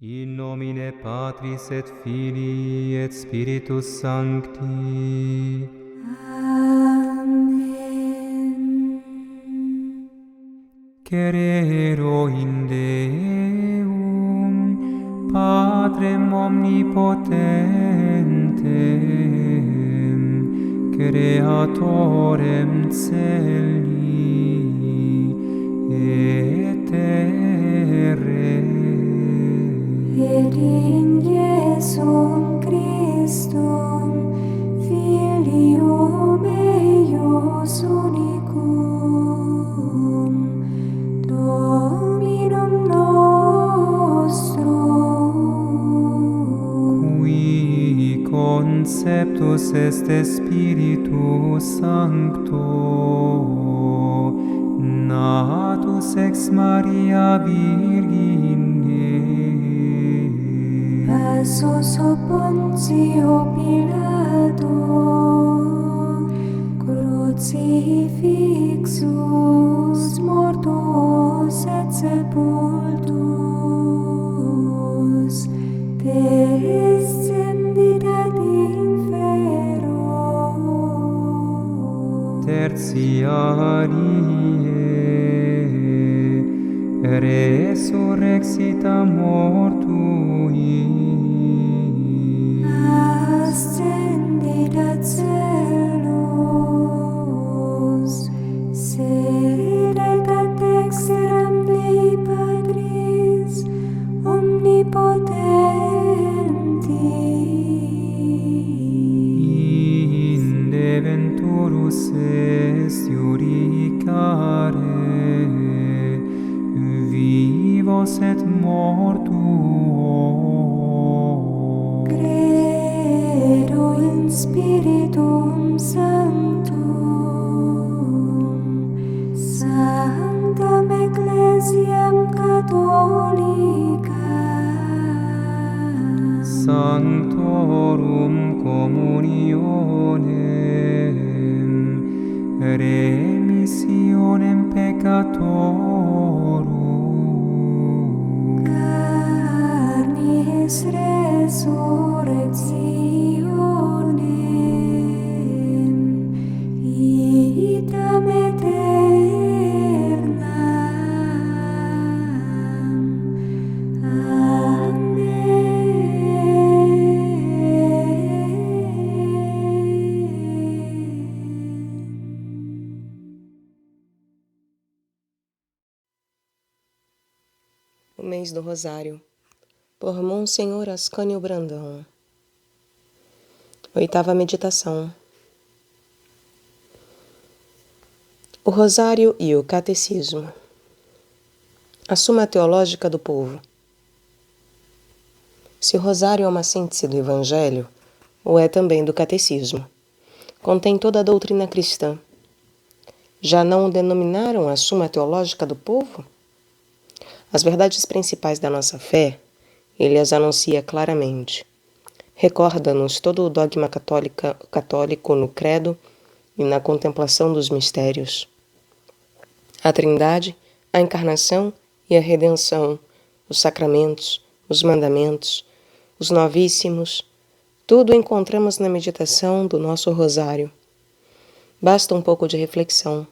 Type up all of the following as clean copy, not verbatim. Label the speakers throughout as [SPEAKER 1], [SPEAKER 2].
[SPEAKER 1] In nomine Patris et Filii et Spiritus Sancti.
[SPEAKER 2] Amen.
[SPEAKER 1] Cerero in Deum, Patrem omnipotentem, Creatorem celi et terrae.
[SPEAKER 2] Et in Iesum Christum, Filium eius unicum, Dominum nostrum,
[SPEAKER 1] Qui conceptus est Spiritus Sancto, natus ex Maria Virgine,
[SPEAKER 2] passus ob Pontio Pilato, crucifixus, mortus et sepultus, descendit ad infero,
[SPEAKER 1] tertiarie resurrexita mortui,
[SPEAKER 2] ascendit ad caelos, sedet ad dexteram Dei Patris omnipotenti,
[SPEAKER 1] inde venturus est iudicare vivos et mortuos.
[SPEAKER 2] credo in Spiritum Sanctum, Sanctam Ecclesiam Catholica,
[SPEAKER 1] Sanctorum communionem, remissionem peccatorum,
[SPEAKER 2] carnis resurrectionem, vitam aeternam.
[SPEAKER 3] O mês do Rosário, por Monsenhor Ascânio Brandão. Oitava meditação. O Rosário e o Catecismo. A Suma Teológica do Povo. Se o Rosário é uma síntese do Evangelho, o é também do Catecismo. Contém toda a doutrina cristã. Já não o denominaram a Suma Teológica do Povo? As verdades principais da nossa fé, ele as anuncia claramente. Recorda-nos todo o dogma católico no credo e na contemplação dos mistérios. A Trindade, a Encarnação e a Redenção, os sacramentos, os mandamentos, os novíssimos, tudo encontramos na meditação do nosso rosário. Basta um pouco de reflexão.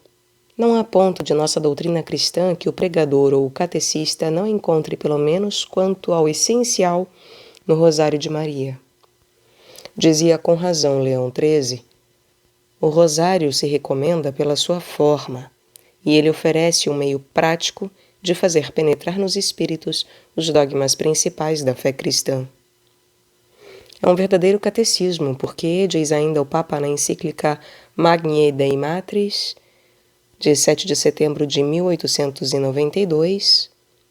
[SPEAKER 3] Não há ponto de nossa doutrina cristã que o pregador ou o catecista não encontre pelo menos quanto ao essencial no Rosário de Maria. Dizia com razão Leão XIII, o Rosário se recomenda pela sua forma, e ele oferece um meio prático de fazer penetrar nos espíritos os dogmas principais da fé cristã. É um verdadeiro catecismo, porque, diz ainda o Papa na encíclica Magnae Dei Matris, de 7 de setembro de 1892,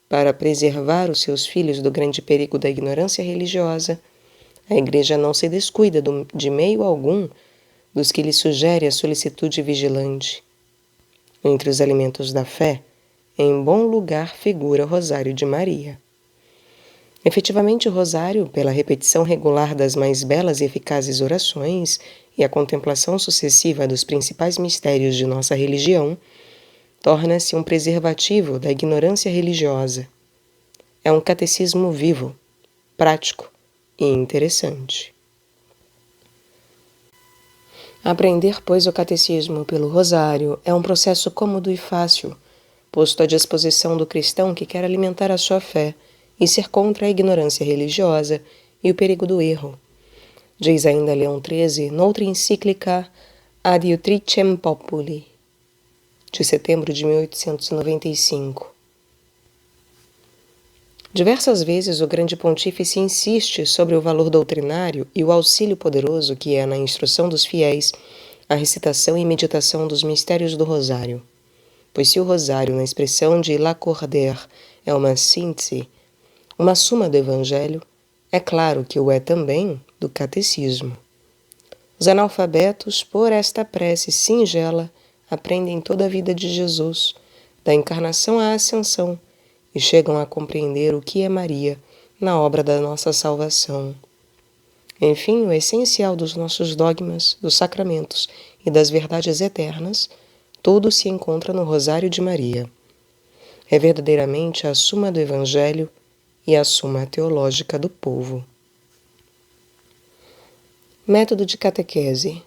[SPEAKER 3] para preservar os seus filhos do grande perigo da ignorância religiosa, a Igreja não se descuida de meio algum dos que lhe sugere a solicitude vigilante. Entre os alimentos da fé, em bom lugar figura o Rosário de Maria. Efetivamente, o Rosário, pela repetição regular das mais belas e eficazes orações e a contemplação sucessiva dos principais mistérios de nossa religião, torna-se um preservativo da ignorância religiosa. É um catecismo vivo, prático e interessante. Aprender, pois, o catecismo pelo rosário é um processo cômodo e fácil, posto à disposição do cristão que quer alimentar a sua fé e ser contra a ignorância religiosa e o perigo do erro. Diz ainda Leão XIII, noutra encíclica Ad Utricem Populi, de setembro de 1895. Diversas vezes o grande pontífice insiste sobre o valor doutrinário e o auxílio poderoso que é na instrução dos fiéis a recitação e meditação dos mistérios do rosário. Pois se o rosário, na expressão de Lacordaire, é uma síntese, uma suma do Evangelho, é claro que o é também do catecismo. Os analfabetos, por esta prece singela, aprendem toda a vida de Jesus, da encarnação à ascensão, e chegam a compreender o que é Maria na obra da nossa salvação. Enfim, o essencial dos nossos dogmas, dos sacramentos e das verdades eternas, tudo se encontra no Rosário de Maria. É verdadeiramente a suma do Evangelho e a suma teológica do povo. Método de catequese.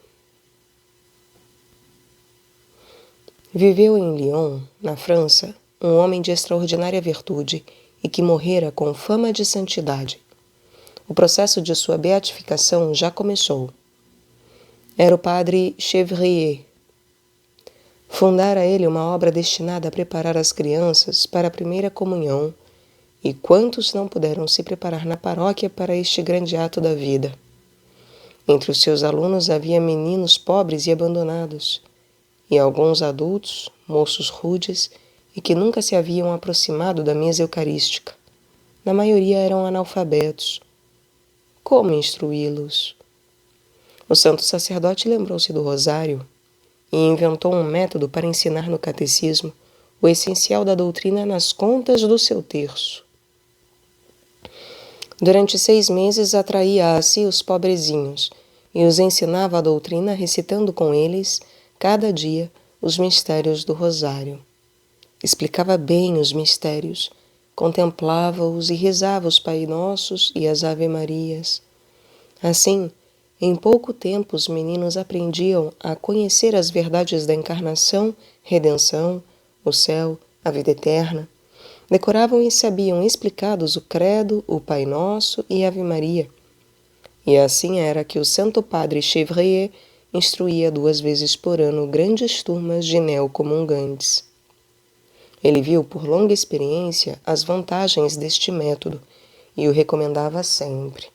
[SPEAKER 3] Viveu em Lyon, na França, um homem de extraordinária virtude e que morrera com fama de santidade. O processo de sua beatificação já começou. Era o padre Chevrier. Fundara ele uma obra destinada a preparar as crianças para a primeira comunhão, e quantos não puderam se preparar na paróquia para este grande ato da vida. Entre os seus alunos havia meninos pobres e abandonados, e alguns adultos, moços rudes, e que nunca se haviam aproximado da mesa eucarística. Na maioria eram analfabetos. Como instruí-los? O santo sacerdote lembrou-se do rosário e inventou um método para ensinar no catecismo o essencial da doutrina nas contas do seu terço. Durante 6 meses atraía a si os pobrezinhos e os ensinava a doutrina recitando com eles, cada dia, os mistérios do rosário. Explicava bem os mistérios, contemplava-os e rezava os Pai Nossos e as Ave-Marias. Assim, em pouco tempo os meninos aprendiam a conhecer as verdades da encarnação, redenção, o céu, a vida eterna. Decoravam e sabiam explicados o Credo, o Pai Nosso e a Ave Maria. E assim era que o Santo Padre Chevrier instruía 2 vezes por ano grandes turmas de neocomungantes. Ele viu por longa experiência as vantagens deste método e o recomendava sempre.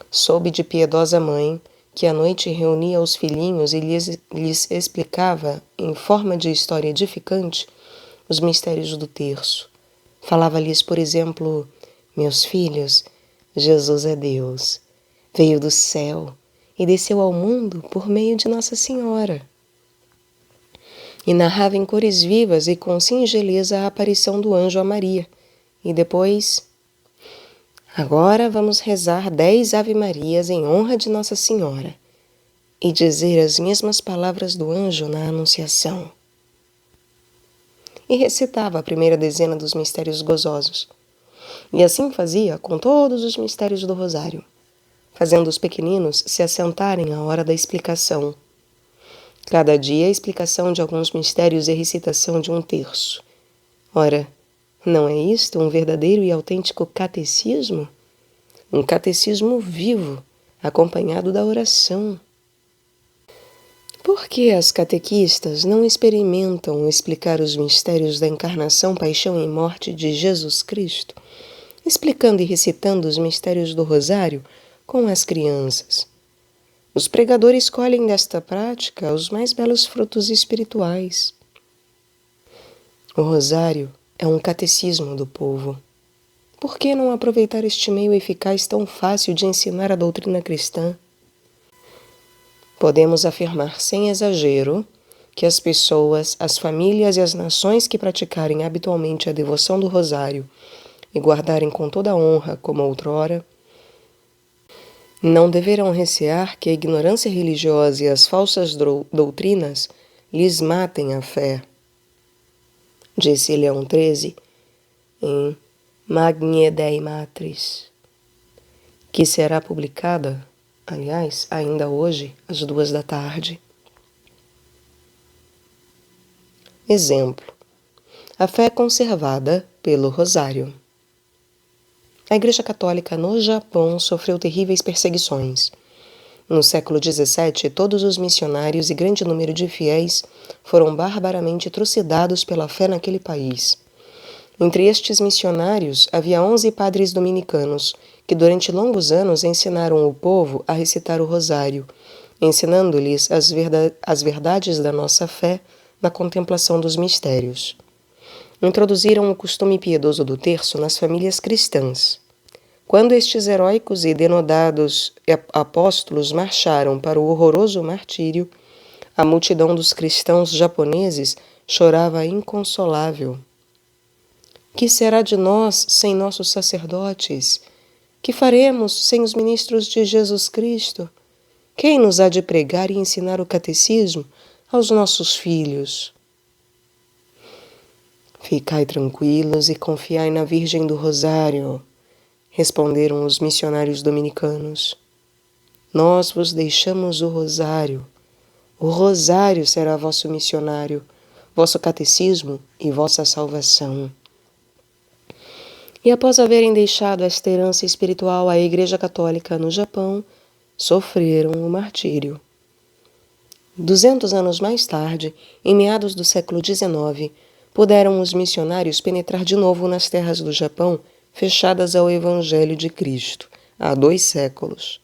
[SPEAKER 3] Soube de piedosa mãe que à noite reunia os filhinhos e lhes explicava, em forma de história edificante, os mistérios do terço. Falava-lhes, por exemplo, meus filhos, Jesus é Deus, veio do céu e desceu ao mundo por meio de Nossa Senhora. E narrava em cores vivas e com singeleza a aparição do anjo a Maria. E depois, agora vamos rezar 10 Ave-Marias em honra de Nossa Senhora e dizer as mesmas palavras do anjo na Anunciação. E recitava a primeira dezena dos mistérios gozosos. E assim fazia com todos os mistérios do rosário, fazendo os pequeninos se assentarem à hora da explicação. Cada dia a explicação de alguns mistérios e a recitação de um terço. Ora, não é isto um verdadeiro e autêntico catecismo? Um catecismo vivo, acompanhado da oração. Por que as catequistas não experimentam explicar os mistérios da encarnação, paixão e morte de Jesus Cristo, explicando e recitando os mistérios do rosário com as crianças? Os pregadores colhem desta prática os mais belos frutos espirituais. O rosário é um catecismo do povo. Por que não aproveitar este meio eficaz tão fácil de ensinar a doutrina cristã? Podemos afirmar sem exagero que as pessoas, as famílias e as nações que praticarem habitualmente a devoção do rosário e guardarem com toda a honra como outrora, não deverão recear que a ignorância religiosa e as falsas doutrinas lhes matem a fé. Disse Leão XIII em Magnae Dei Matris. que será publicada, aliás, ainda hoje, às 14h. Exemplo: a fé conservada pelo Rosário. A Igreja Católica no Japão sofreu terríveis perseguições. No século XVII, todos os missionários e grande número de fiéis foram barbaramente trucidados pela fé naquele país. Entre estes missionários havia 11 padres dominicanos, que durante longos anos ensinaram o povo a recitar o rosário, ensinando-lhes as verdades da nossa fé na contemplação dos mistérios. Introduziram o costume piedoso do terço nas famílias cristãs. Quando estes heróicos e denodados apóstolos marcharam para o horroroso martírio, a multidão dos cristãos japoneses chorava inconsolável. Que será de nós sem nossos sacerdotes? Que faremos sem os ministros de Jesus Cristo? Quem nos há de pregar e ensinar o catecismo aos nossos filhos? Ficai tranquilos e confiai na Virgem do Rosário, responderam os missionários dominicanos. Nós vos deixamos o rosário. O rosário será vosso missionário, vosso catecismo e vossa salvação. E após haverem deixado esta herança espiritual à Igreja Católica no Japão, sofreram o martírio. 200 anos mais tarde, em meados do século XIX, puderam os missionários penetrar de novo nas terras do Japão, fechadas ao Evangelho de Cristo, há 2 séculos.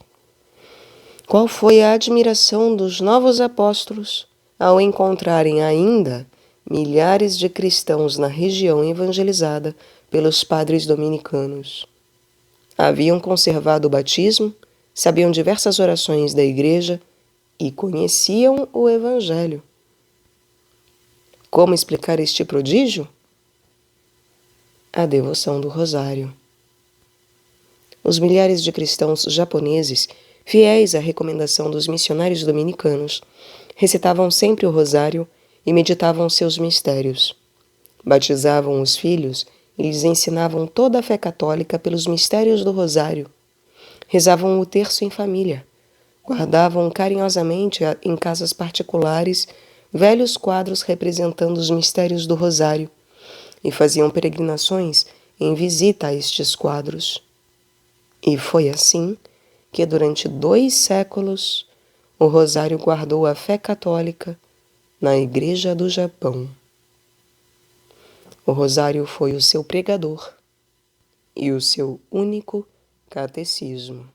[SPEAKER 3] Qual foi a admiração dos novos apóstolos ao encontrarem ainda milhares de cristãos na região evangelizada pelos padres dominicanos. Haviam conservado o batismo, sabiam diversas orações da Igreja e conheciam o Evangelho. Como explicar este prodígio? A devoção do Rosário. Os milhares de cristãos japoneses, fiéis à recomendação dos missionários dominicanos, recitavam sempre o Rosário e meditavam seus mistérios. Batizavam os filhos e lhes ensinavam toda a fé católica pelos mistérios do Rosário. Rezavam o terço em família. Guardavam carinhosamente em casas particulares velhos quadros representando os mistérios do Rosário e faziam peregrinações em visita a estes quadros. E foi assim que, durante 2 séculos, o Rosário guardou a fé católica na Igreja do Japão. O Rosário foi o seu pregador e o seu único catecismo.